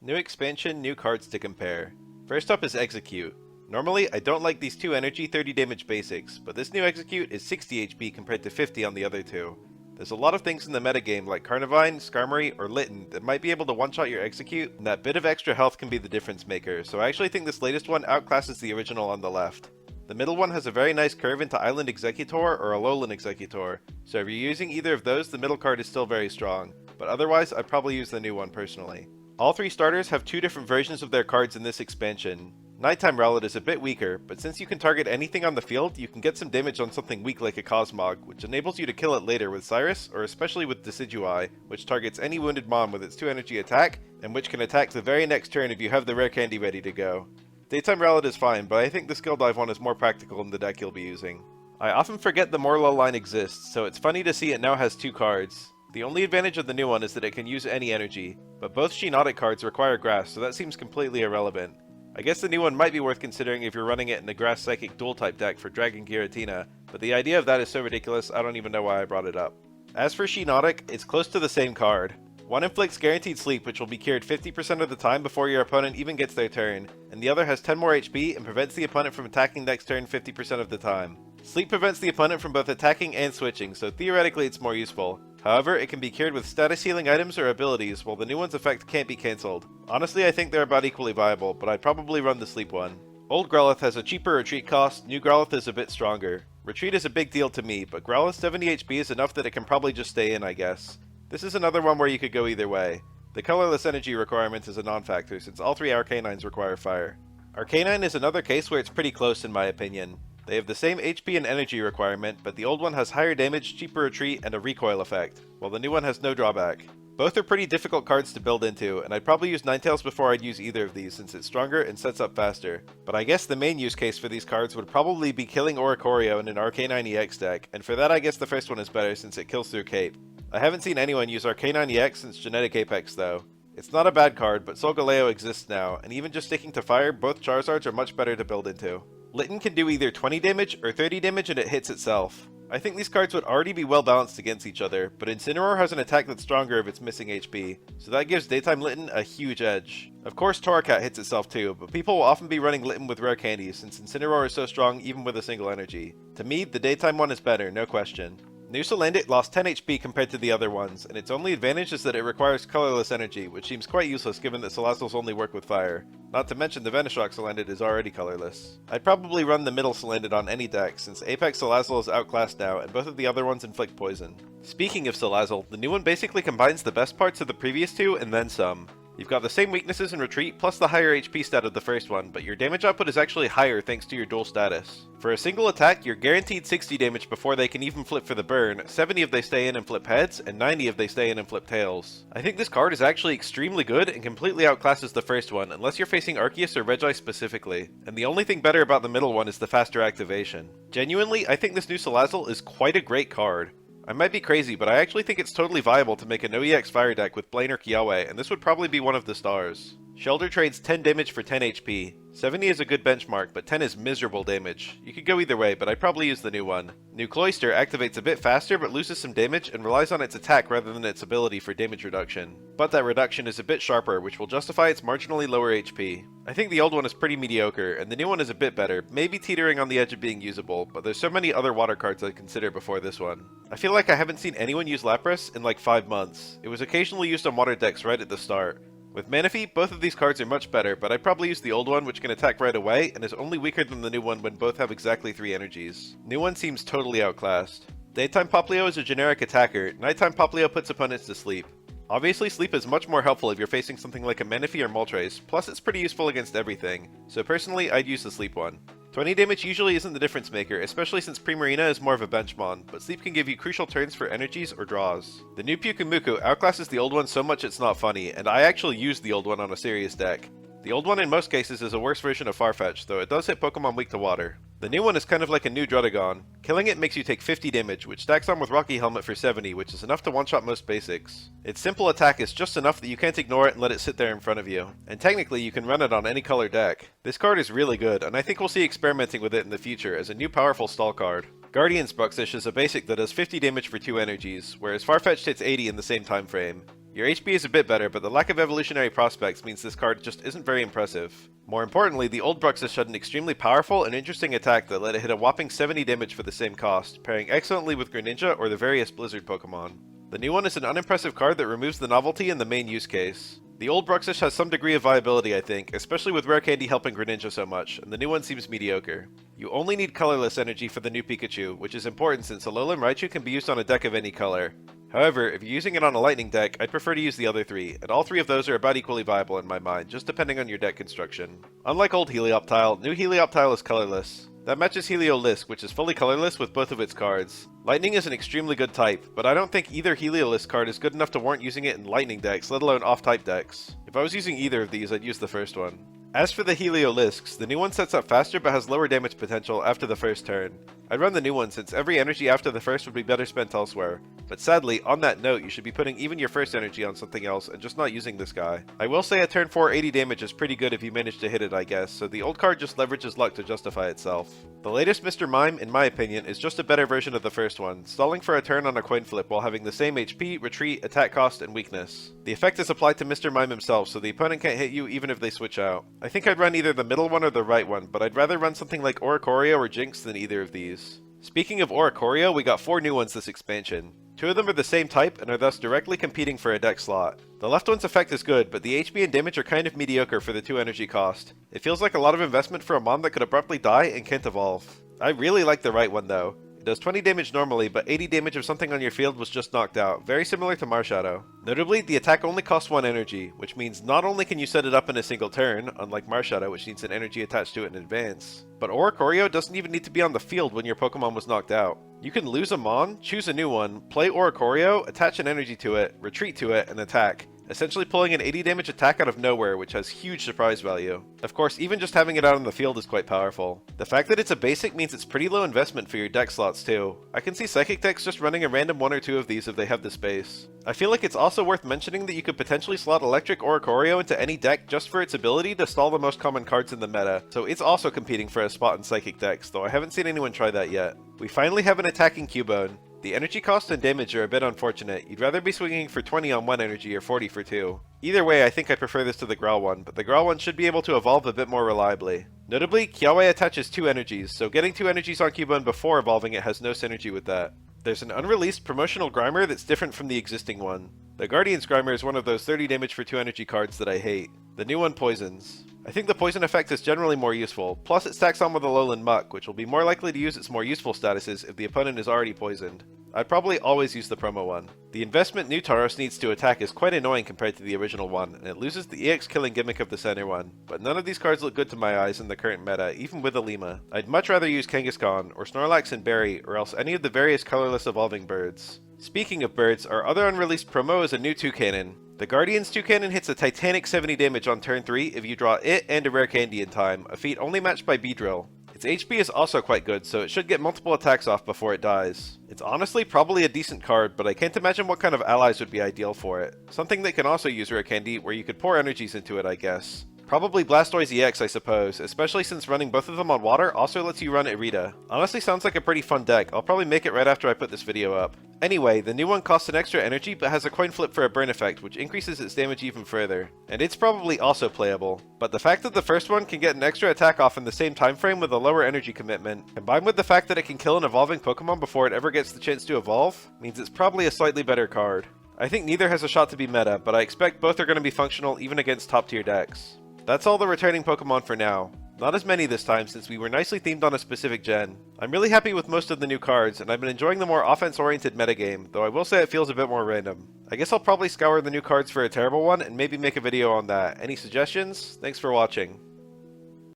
New expansion, new cards to compare. First up is Execute. Normally, I don't like these 2 energy 30 damage basics, but this new Execute is 60 HP compared to 50 on the other two. There's a lot of things in the metagame like Carnivine, Skarmory, or Litten that might be able to one-shot your Execute, and that bit of extra health can be the difference maker, so I actually think this latest one outclasses the original on the left. The middle one has a very nice curve into Island Executor or Alolan Executor, so if you're using either of those, the middle card is still very strong, but otherwise I'd probably use the new one personally. All 3 starters have 2 different versions of their cards in this expansion. Nighttime Rowlet is a bit weaker, but since you can target anything on the field, you can get some damage on something weak like a Cosmog, which enables you to kill it later with Cyrus, or especially with Decidueye, which targets any wounded Mom with its 2 energy attack, and which can attack the very next turn if you have the rare candy ready to go. Daytime Rowlet is fine, but I think the Skill Dive one is more practical in the deck you'll be using. I often forget the Morlow line exists, so it's funny to see it now has 2 cards. The only advantage of the new one is that it can use any energy, but both Shiinotic cards require Grass, so that seems completely irrelevant. I guess the new one might be worth considering if you're running it in a Grass Psychic dual type deck for Dragon Giratina, but the idea of that is so ridiculous I don't even know why I brought it up. As for Shiinotic, it's close to the same card. One inflicts guaranteed sleep, which will be cured 50% of the time before your opponent even gets their turn, and the other has 10 more HP and prevents the opponent from attacking next turn 50% of the time. Sleep prevents the opponent from both attacking and switching, so theoretically it's more useful. However, it can be cured with status healing items or abilities, while the new one's effect can't be cancelled. Honestly, I think they're about equally viable, but I'd probably run the sleep one. Old Growlithe has a cheaper retreat cost, new Growlithe is a bit stronger. Retreat is a big deal to me, but Growlithe's 70 HP is enough that it can probably just stay in, I guess. This is another one where you could go either way. The colorless energy requirement is a non-factor, since all 3 Arcanines require fire. Arcanine is another case where it's pretty close in my opinion. They have the same HP and energy requirement, but the old one has higher damage, cheaper retreat, and a recoil effect, while the new one has no drawback. Both are pretty difficult cards to build into, and I'd probably use Ninetales before I'd use either of these since it's stronger and sets up faster. But I guess the main use case for these cards would probably be killing Oricorio in an Arcanine EX deck, and for that I guess the first one is better since it kills through Cape. I haven't seen anyone use Arcanine EX since Genetic Apex though. It's not a bad card, but Solgaleo exists now, and even just sticking to fire, both Charizards are much better to build into. Litten can do either 20 damage or 30 damage and it hits itself. I think these cards would already be well balanced against each other, but Incineroar has an attack that's stronger if it's missing HP, so that gives Daytime Litten a huge edge. Of course Torracat hits itself too, but people will often be running Litten with rare candies since Incineroar is so strong even with a single energy. To me, the Daytime one is better, no question. New Salandit lost 10 HP compared to the other ones, and its only advantage is that it requires colorless energy, which seems quite useless given that Salazzles only work with fire. Not to mention the Venoshock Salandit is already colorless. I'd probably run the middle Salandit on any deck, since Apex Salazzle is outclassed now, and both of the other ones inflict poison. Speaking of Salazzle, the new one basically combines the best parts of the previous two and then some. You've got the same weaknesses in Retreat plus the higher HP stat of the first one, but your damage output is actually higher thanks to your dual status. For a single attack, you're guaranteed 60 damage before they can even flip for the burn, 70 if they stay in and flip heads, and 90 if they stay in and flip tails. I think this card is actually extremely good and completely outclasses the first one, unless you're facing Arceus or Reggie specifically, and the only thing better about the middle one is the faster activation. Genuinely, I think this new Salazzle is quite a great card. I might be crazy, but I actually think it's totally viable to make a no-EX fire deck with Blaine or Kiawe, and this would probably be one of the stars. Shelter trades 10 damage for 10 HP. 70 is a good benchmark, but 10 is miserable damage. You could go either way, but I'd probably use the new one. New Cloyster activates a bit faster but loses some damage and relies on its attack rather than its ability for damage reduction. But that reduction is a bit sharper, which will justify its marginally lower HP. I think the old one is pretty mediocre, and the new one is a bit better, maybe teetering on the edge of being usable, but there's so many other water cards I'd consider before this one. I feel like I haven't seen anyone use Lapras in like 5 months. It was occasionally used on water decks right at the start. With Manaphy, both of these cards are much better, but I'd probably use the old one which can attack right away and is only weaker than the new one when both have exactly 3 energies. New one seems totally outclassed. Daytime Poplio is a generic attacker, nighttime Poplio puts opponents to sleep. Obviously sleep is much more helpful if you're facing something like a Manaphy or Moltres, plus it's pretty useful against everything, so personally I'd use the sleep one. 20 damage usually isn't the difference maker, especially since Primarina is more of a benchmon, but sleep can give you crucial turns for energies or draws. The new Pyukumuku outclasses the old one so much it's not funny, and I actually used the old one on a serious deck. The old one in most cases is a worse version of Farfetch, though it does hit Pokemon weak to water. The new one is kind of like a new Druddigon. Killing it makes you take 50 damage, which stacks on with Rocky Helmet for 70, which is enough to one-shot most basics. Its simple attack is just enough that you can't ignore it and let it sit there in front of you. And technically, you can run it on any color deck. This card is really good, and I think we'll see experimenting with it in the future as a new powerful stall card. Guardian's Bruxish is a basic that does 50 damage for 2 energies, whereas Farfetch'd hits 80 in the same time frame. Your HP is a bit better, but the lack of evolutionary prospects means this card just isn't very impressive. More importantly, the old Bruxus had an extremely powerful and interesting attack that let it hit a whopping 70 damage for the same cost, pairing excellently with Greninja or the various Blizzard Pokemon. The new one is an unimpressive card that removes the novelty in the main use case. The old Bruxus has some degree of viability, I think, especially with Rare Candy helping Greninja so much, and the new one seems mediocre. You only need Colorless energy for the new Pikachu, which is important since Alolan Raichu can be used on a deck of any color. However, if you're using it on a lightning deck, I'd prefer to use the other three, and all three of those are about equally viable in my mind, just depending on your deck construction. Unlike old Helioptile, new Helioptile is colorless. That matches Heliolisk, which is fully colorless with both of its cards. Lightning is an extremely good type, but I don't think either Heliolisk card is good enough to warrant using it in lightning decks, let alone off-type decks. If I was using either of these, I'd use the first one. As for the Heliolisks, the new one sets up faster but has lower damage potential after the first turn. I'd run the new one since every energy after the first would be better spent elsewhere. But sadly, on that note, you should be putting even your first energy on something else and just not using this guy. I will say a turn 4 80 damage is pretty good if you manage to hit it, I guess, so the old card just leverages luck to justify itself. The latest Mr. Mime, in my opinion, is just a better version of the first one, stalling for a turn on a coin flip while having the same HP, retreat, attack cost, and weakness. The effect is applied to Mr. Mime himself, so the opponent can't hit you even if they switch out. I think I'd run either the middle one or the right one, but I'd rather run something like Oricorio or Jinx than either of these. Speaking of Oricorio, we got 4 new ones this expansion. 2 of them are the same type and are thus directly competing for a deck slot. The left one's effect is good, but the HP and damage are kind of mediocre for the 2 energy cost. It feels like a lot of investment for a mon that could abruptly die and can't evolve. I really like the right one though. It does 20 damage normally, but 80 damage if something on your field was just knocked out, very similar to Marshadow. Notably, the attack only costs 1 energy, which means not only can you set it up in a single turn, unlike Marshadow which needs an energy attached to it in advance, but Oricorio doesn't even need to be on the field when your Pokemon was knocked out. You can lose a mon, choose a new one, play Oricorio, attach an energy to it, retreat to it, and attack, essentially pulling an 80 damage attack out of nowhere, which has huge surprise value. Of course, even just having it out on the field is quite powerful. The fact that it's a basic means it's pretty low investment for your deck slots too. I can see Psychic decks just running a random 1 or 2 of these if they have the space. I feel like it's also worth mentioning that you could potentially slot Electric Oricorio into any deck just for its ability to stall the most common cards in the meta, so it's also competing for a spot in Psychic decks, though I haven't seen anyone try that yet. We finally have an attacking Cubone. The energy cost and damage are a bit unfortunate. You'd rather be swinging for 20 on 1 energy or 40 for 2. Either way, I think I prefer this to the Growl one, but the Growl one should be able to evolve a bit more reliably. Notably, Kiawe attaches 2 energies, so getting 2 energies on Cubone before evolving it has no synergy with that. There's an unreleased promotional Grimer that's different from the existing one. The Guardian's Grimer is one of those 30 damage for 2 energy cards that I hate. The new one poisons. I think the poison effect is generally more useful, plus it stacks on with Alolan Muck, which will be more likely to use its more useful statuses if the opponent is already poisoned. I'd probably always use the promo one. The investment new Tauros needs to attack is quite annoying compared to the original one, and it loses the EX killing gimmick of the center one, but none of these cards look good to my eyes in the current meta, even with Alima. I'd much rather use Kangaskhan, or Snorlax and Berry, or else any of the various colorless evolving birds. Speaking of birds, our other unreleased promo is a new Toucanon. The Guardian's Toucanon hits a titanic 70 damage on turn 3 if you draw it and a rare candy in time, a feat only matched by Beedrill. Its HP is also quite good, so it should get multiple attacks off before it dies. It's honestly probably a decent card, but I can't imagine what kind of allies would be ideal for it. Something that can also use rare candy, where you could pour energies into it, I guess. Probably Blastoise EX, I suppose, especially since running both of them on water also lets you run Irida. Honestly sounds like a pretty fun deck. I'll probably make it right after I put this video up. Anyway, the new one costs an extra energy but has a coin flip for a burn effect, which increases its damage even further. And it's probably also playable. But the fact that the first one can get an extra attack off in the same time frame with a lower energy commitment, combined with the fact that it can kill an evolving Pokemon before it ever gets the chance to evolve, means it's probably a slightly better card. I think neither has a shot to be meta, but I expect both are going to be functional even against top tier decks. That's all the returning Pokemon for now. Not as many this time since we were nicely themed on a specific gen. I'm really happy with most of the new cards, and I've been enjoying the more offense-oriented metagame, though I will say it feels a bit more random. I guess I'll probably scour the new cards for a terrible one and maybe make a video on that. Any suggestions? Thanks for watching.